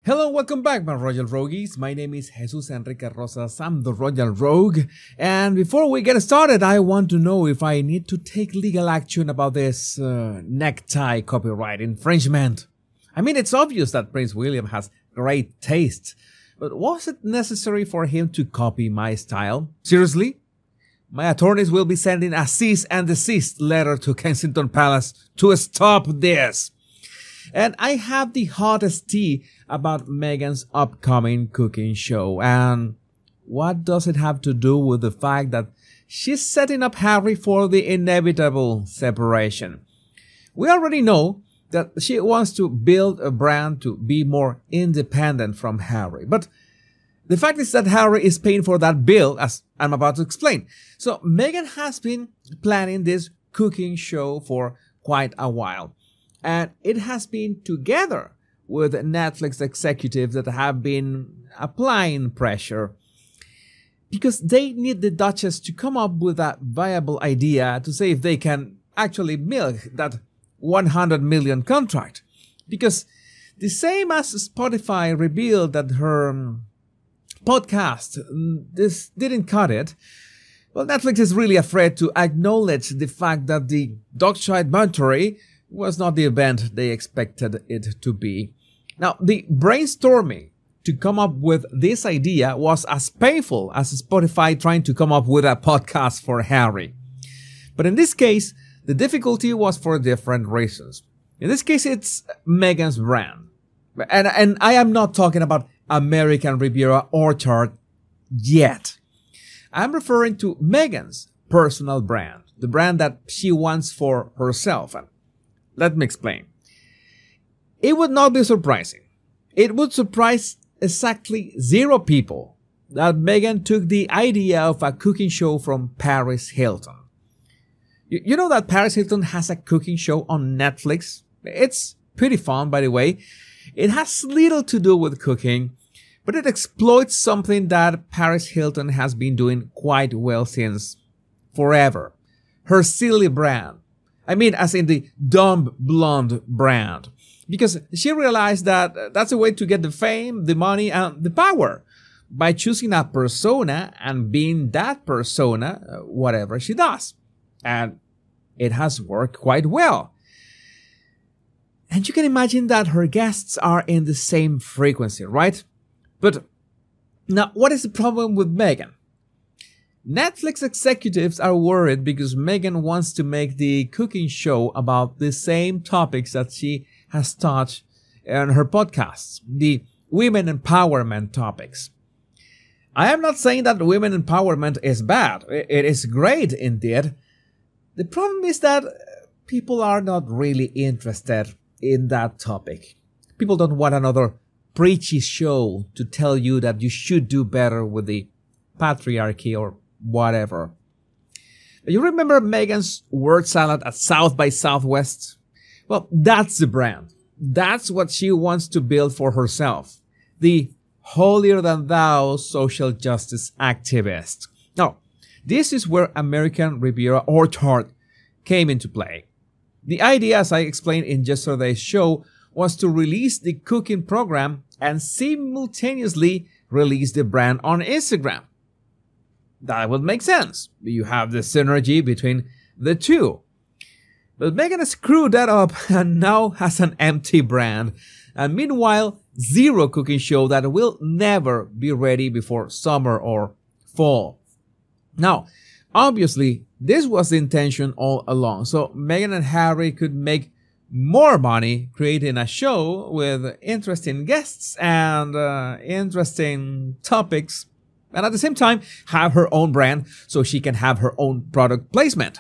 Hello, welcome back, my Royal Rogues. My name is Jesus Enrique Rosas. I'm the Royal Rogue. And before we get started, I want to know if I need to take legal action about this necktie copyright infringement. I mean, it's obvious that Prince William has great taste, but was it necessary for him to copy my style? Seriously? My attorneys will be sending a cease and desist letter to Kensington Palace to stop this. And I have the hottest tea about Meghan's upcoming cooking show. And what does it have to do with the fact that she's setting up Harry for the inevitable separation? We already know that she wants to build a brand to be more independent from Harry. But the fact is that Harry is paying for that bill, as I'm about to explain. So Meghan has been planning this cooking show for quite a while. And it has been together with Netflix executives that have been applying pressure because they need the Duchess to come up with a viable idea to see if they can actually milk that 100 million contract. Because the same as Spotify revealed that her podcast this didn't cut it, well, Netflix is really afraid to acknowledge the fact that the documentary was not the event they expected it to be. Now, the brainstorming to come up with this idea was as painful as Spotify trying to come up with a podcast for Harry. But in this case, the difficulty was for different reasons. In this case, it's Meghan's brand. And I am not talking about American Riviera Orchard yet. I'm referring to Meghan's personal brand, the brand that she wants for herself. And let me explain. It would not be surprising. It would surprise exactly 0 people that Meghan took the idea of a cooking show from Paris Hilton. You know that Paris Hilton has a cooking show on Netflix? It's pretty fun, by the way. It has little to do with cooking, but it exploits something that Paris Hilton has been doing quite well since forever. Her silly brand. I mean, as in the dumb blonde brand. Because she realized that that's a way to get the fame, the money, and the power. By choosing a persona and being that persona, whatever she does. And it has worked quite well. And you can imagine that her guests are in the same frequency, right? But now, what is the problem with Meghan? Netflix executives are worried because Meghan wants to make the cooking show about the same topics that she has touched on her podcasts, the women empowerment topics. I am not saying that women empowerment is bad. It is great indeed. The problem is that people are not really interested in that topic. People don't want another preachy show to tell you that you should do better with the patriarchy or whatever. You remember Meghan's word salad at South by Southwest? Well, that's the brand. That's what she wants to build for herself. The holier-than-thou social justice activist. Now, this is where American Riviera Orchard came into play. The idea, as I explained in yesterday's show, was to release the cooking program and simultaneously release the brand on Instagram. That would make sense. You have the synergy between the two. But Meghan screwed that up and now has an empty brand. And meanwhile, 0 cooking show that will never be ready before summer or fall. Now, obviously, this was the intention all along. So Meghan and Harry could make more money creating a show with interesting guests and interesting topics. And at the same time, have her own brand so she can have her own product placement.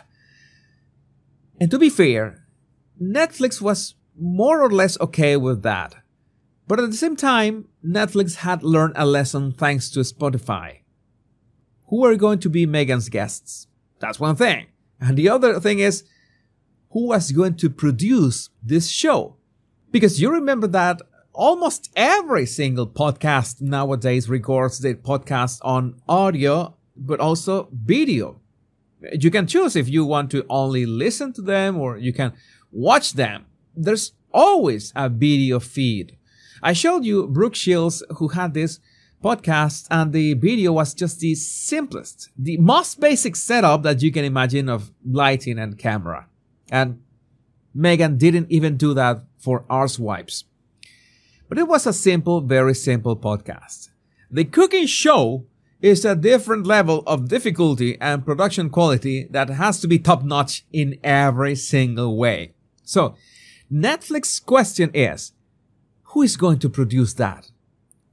And to be fair, Netflix was more or less okay with that. But at the same time, Netflix had learned a lesson thanks to Spotify. Who are going to be Meghan's guests? That's one thing. And the other thing is, who was going to produce this show? Because you remember that almost every single podcast nowadays records their podcast on audio, but also video. You can choose if you want to only listen to them or you can watch them. There's always a video feed. I showed you Brooke Shields, who had this podcast, and the video was just the simplest, the most basic setup that you can imagine of lighting and camera. And Meghan didn't even do that for Arsewipes. But it was a simple, very simple podcast. The cooking show is a different level of difficulty and production quality that has to be top-notch in every single way. So, Netflix's question is, who is going to produce that?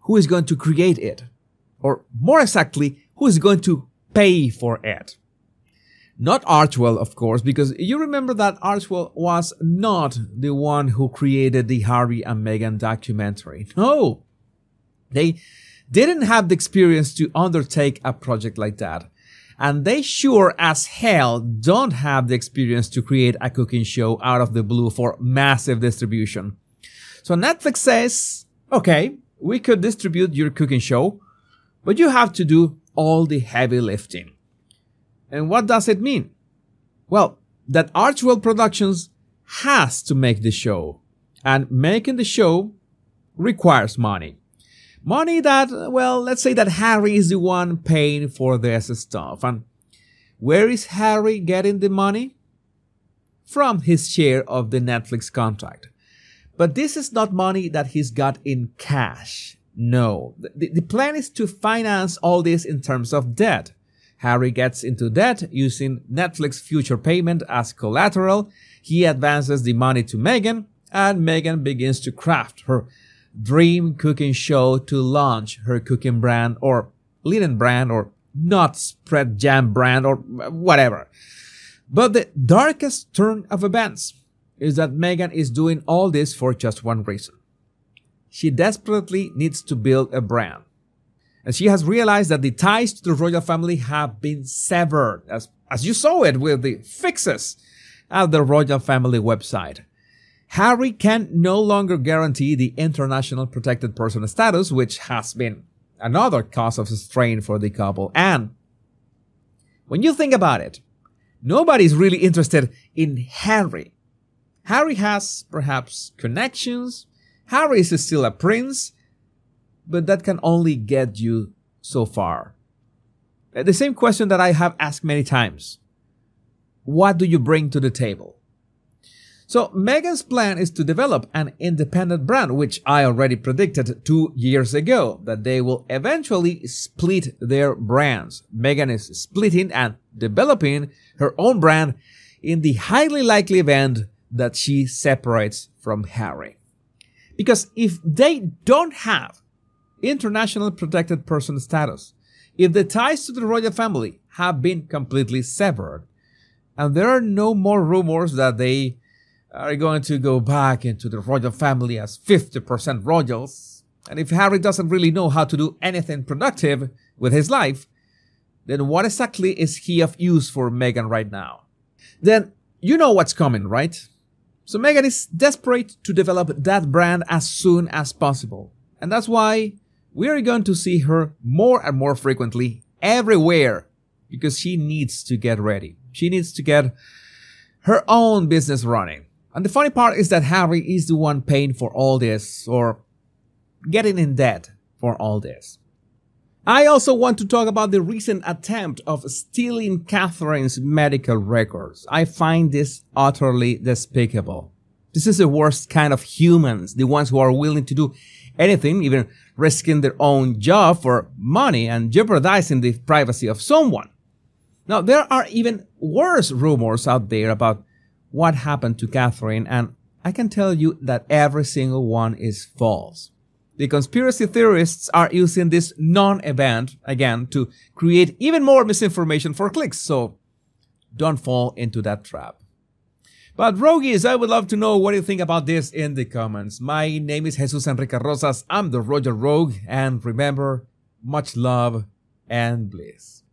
Who is going to create it? Or more exactly, who is going to pay for it? Not Archewell, of course, because you remember that Archewell was not the one who created the Harry and Meghan documentary. No, they didn't have the experience to undertake a project like that. And they sure as hell don't have the experience to create a cooking show out of the blue for massive distribution. So Netflix says, okay, we could distribute your cooking show, but you have to do all the heavy lifting. And what does it mean? Well, that Archewell Productions has to make the show. And making the show requires money. Money that, well, let's say that Harry is the one paying for this stuff. And where is Harry getting the money? From his share of the Netflix contract. But this is not money that he's got in cash. No. The plan is to finance all this in terms of debt. Harry gets into debt using Netflix future payment as collateral. He advances the money to Meghan, and Meghan begins to craft her dream cooking show to launch her cooking brand or linen brand or not spread jam brand or whatever. But the darkest turn of events is that Meghan is doing all this for just one reason. She desperately needs to build a brand. And she has realized that the ties to the royal family have been severed, as you saw it with the fixes at the royal family website. Harry can no longer guarantee the international protected person status, which has been another cause of strain for the couple. And when you think about it, nobody's really interested in Harry. Harry has perhaps connections. Harry is still a prince. But that can only get you so far. The same question that I have asked many times. What do you bring to the table? So Meghan's plan is to develop an independent brand, which I already predicted 2 years ago, that they will eventually split their brands. Meghan is splitting and developing her own brand in the highly likely event that she separates from Harry. Because if they don't have international protected person status, if the ties to the royal family have been completely severed, and there are no more rumors that they are going to go back into the royal family as 50% royals, and if Harry doesn't really know how to do anything productive with his life, then what exactly is he of use for Meghan right now? Then you know what's coming, right? So Meghan is desperate to develop that brand as soon as possible. And that's why we are going to see her more and more frequently everywhere, because she needs to get ready. She needs to get her own business running. And the funny part is that Harry is the one paying for all this, or getting in debt for all this. I also want to talk about the recent attempt of stealing Catherine's medical records. I find this utterly despicable. This is the worst kind of humans, the ones who are willing to do anything, even risking their own job for money and jeopardizing the privacy of someone. Now, there are even worse rumors out there about what happened to Catherine, and I can tell you that every single one is false. The conspiracy theorists are using this non-event, again, to create even more misinformation for clicks, so don't fall into that trap. But Rogues, I would love to know what you think about this in the comments. My name is Jesus Enrique Rosas, I'm the Royal Rogue, and remember, much love and bliss.